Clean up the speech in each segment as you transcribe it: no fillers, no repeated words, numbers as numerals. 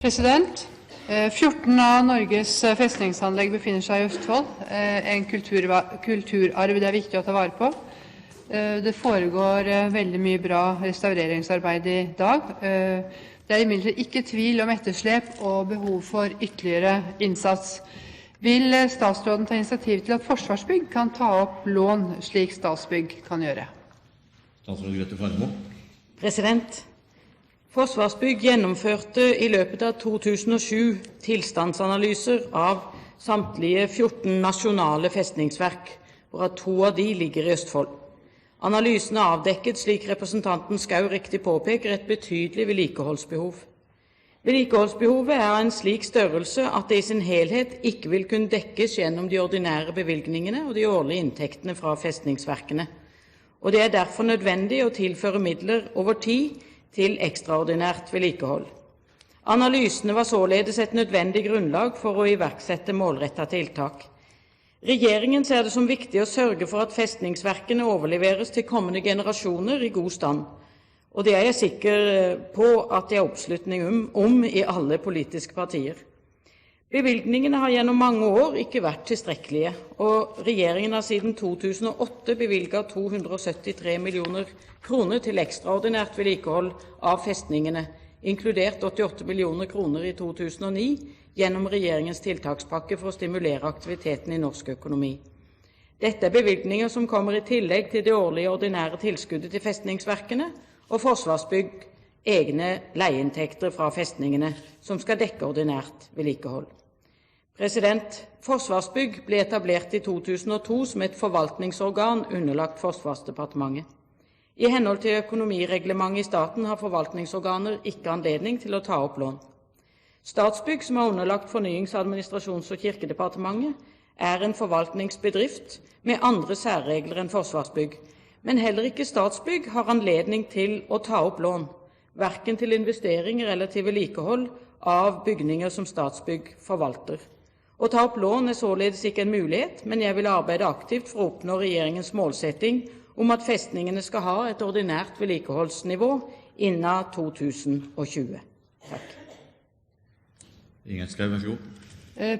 President, 14 av Norges festningsanlegg befinner seg i Østfold, en kulturarv det er viktig å ta vare på. Det foregår veldig mye bra restaureringsarbeid i dag. Det er imidlertid ikke tvil om etterslep og behov for ytterligere innsats. Vil statsråden ta initiativ til at Forsvarsbygg kan ta opp lån slik Statsbygg kan gjøre? Statsråd Grete Faremo. President, Forsvarsbygg gjennomførte i løpet av 2007 tilstandsanalyser av samtlige 14 nasjonale festningsverk, hvorav 2 av de ligger i Østfold. Analysene avdekket, slik representanten Skau riktig påpeker, et betydelig vedlikeholdsbehov. Vedlikeholdsbehovet er av en slik størrelse at det i sin helhet ikke vil kunne dekkes gjennom de ordinære bevilgningene og de årlige inntektene fra festningsverkene. Og det er derfor nødvendig å tilføre midler over tid til ekstraordinært vedlikehold. Analysene var således et nødvendig grunnlag for å iverksette målrettede tiltak. Regjeringen ser det som viktig å sørge for at festningsverkene overleveres til kommende generasjoner i god stand, og det er jeg sikker på at det er oppslutning om i alle politiske partier. Bevilgningene har gjennom mange år ikke vært tilstrekkelige, og regjeringen har siden 2008 bevilget 273 millioner kroner til ekstraordinært vedlikehold av festningene, inkludert 88 millioner kroner i 2009 gjennom regjeringens tiltakspakke for å stimulere aktiviteten i norsk økonomi. Dette er bevilgninger som kommer i tillegg til det årlige ordinære tilskuddet til festningsverkene og Forsvarsbygg egne leieinntekter fra festningene som skal dekke ordinært vedlikehold. Forsvarsbygg ble etablert i 2002 som et forvaltningsorgan underlagt Forsvarsdepartementet. I henhold til økonomireglementet i staten har forvaltningsorganer ikke anledning til å ta opp lån. Statsbygg, som er underlagt Fornyings-, administrasjons- og kirkedepartementet, er en forvaltningsbedrift med andre særregler enn Forsvarsbygg, men heller ikke Statsbygg har anledning til å ta opp lån, hverken til investeringer eller til vedlikehold av bygninger som Statsbygg forvalter. Å ta opp lån er således ikke en mulighet, men jeg vil arbeide aktivt for å oppnå regjeringens målsetting om at festningene skal ha et ordinært vedlikeholdsnivå innen 2020. Takk. Ingjerd Schou, vær så god.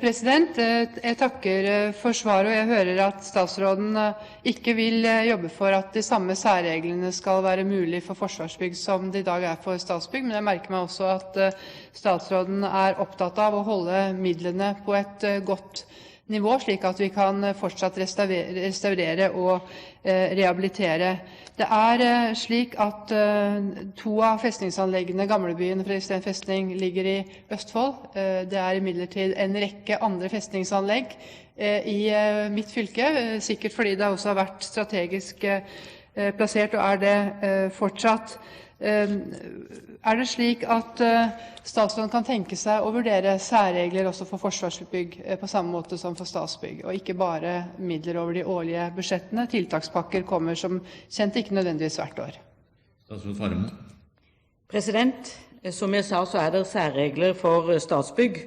President, jeg takker for svaret, og jeg hører at statsråden ikke vil jobbe for at de samme særreglene skal være mulig for Forsvarsbygg som det i dag er for Statsbygg, men jeg merker meg også at statsråden er opptatt av å holde midlene på et godt nivå, slik at vi kan fortsatt restaurere og rehabilitere. Det er slik at 2 av festningsanleggene, Gamlebyen og Fredriksten festning, ligger i Østfold. Det er imidlertid en rekke andre festningsanlegg i mitt fylke, sikkert fordi det også har vært strategisk plassert, og er det fortsatt. Er det slik at statsråden kan tenke seg å vurdere særregler også for Forsvarsbygg på samme måte som for Statsbygg, og ikke bare midler over de årlige budsjettene? Tiltakspakker kommer som kjent ikke nødvendigvis hvert år. Statsråd Faremo. President, som jeg sa, så er det særregler for Statsbygg,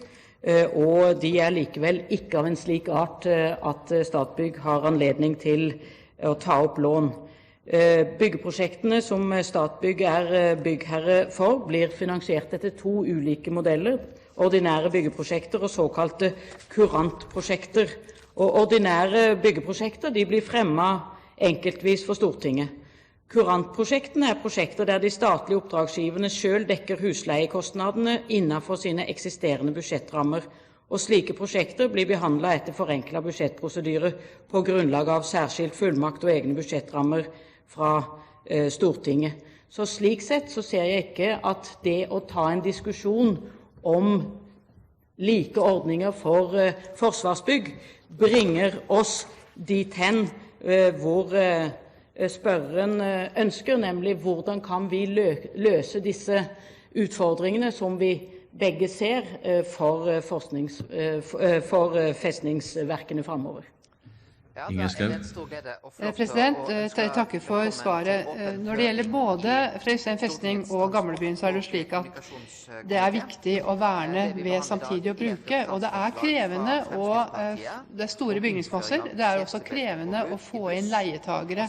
og de er likevel ikke av en slik art at Statsbygg har anledning til å ta opp lån. Byggeprosjektene som Statsbygg er byggherre for, blir finansiert etter 2 ulike modeller, ordinære byggeprosjekter og såkalte kurantprosjekter. Og ordinære byggeprosjekter de blir fremmet enkeltvis for Stortinget. Kurantprosjektene er prosjekter der de statlige oppdragsgiverne selv dekker husleiekostnadene innenfor sine eksisterende budsjettrammer, og slike prosjekter blir behandlet etter forenklet budsjettprosedyre på grunnlag av særskilt fullmakt og egne budsjettrammer fra Stortinget. Så slik sett så ser jeg ikke at det å ta en diskusjon om like ordninger for Forsvarsbygg bringer oss dit hen hvor spørreren ønsker, nemlig hvordan kan vi løse disse utfordringene som vi begge ser for festningsverkene fremover. Ingjerd Schou. Jeg takker for svaret. Når det gjelder både Fredriksten festning og Gamlebyen, så er det slik at det er viktig å verne ved samtidig å bruke. Og det er krevende, og det er store bygningsmasser. Det er også krevende å få inn leietagere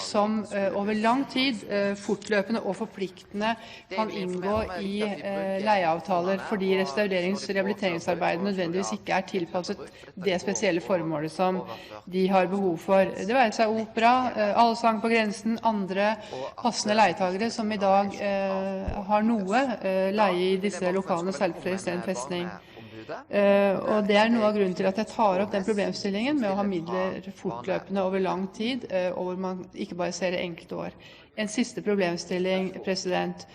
som over lang tid fortløpende og forpliktende kan inngå i leieavtaler, fordi restaurerings- og rehabiliteringsarbeidet nødvendigvis ikke er tilpasset det spesielle formålet som de har behov for. Det være seg opera, Allsang på grensen, andre passende leietagere som i dag har noe leie i disse lokalene, selv Fredriksten festning. Og det er noe av grunnen til at jeg tar opp den problemstillingen med å ha midler fortløpende over lang tid, og hvor man ikke bare ser det enkelte år. En siste problemstilling, president.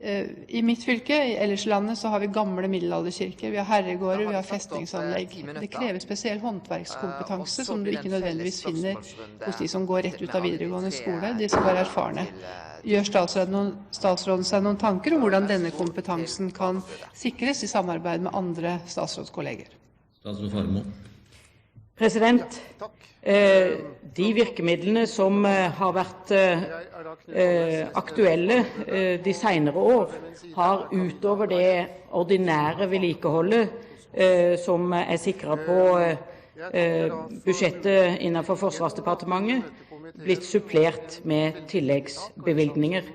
I mitt fylke, ellers i landet, så har vi gamle middelalderkirker, vi har herregårder, vi har festningsanlegg. Det krever spesiell håndverkskompetanse som du ikke nødvendigvis finner hos de som går rett ut av videregående skole, de som er erfarne. Gjør statsråden seg noen tanker om hvordan denne kompetansen kan sikres i samarbeid med andre statsrådskolleger? Statsråd Faremo. President, de virkemidlene som har vært aktuelle de senere år, har utover det ordinære vedlikeholdet som er sikret på budsjettet innenfor Forsvarsdepartementet, blitt supplert med tilleggsbevilgninger.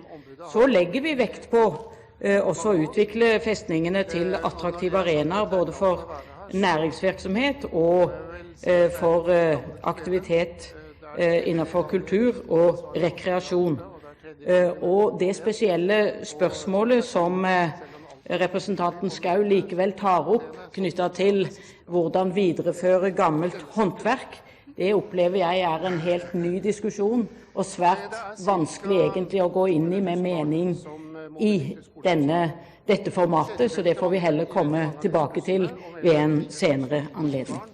Så legger vi vekt på også å utvikle festningene til attraktive arenaer, både for næringsvirksomhet og for aktivitet innenfor kultur og rekreasjon. Og det spesielle spørsmålet som representanten Schou likevel tar opp, knyttet til hvordan videreføre gammelt håndverk, det opplever jeg er en helt ny diskusjon, og svært vanskelig egentlig å gå inn i med mening i dette formatet, så det får vi heller komme tilbake til ved en senere anledning.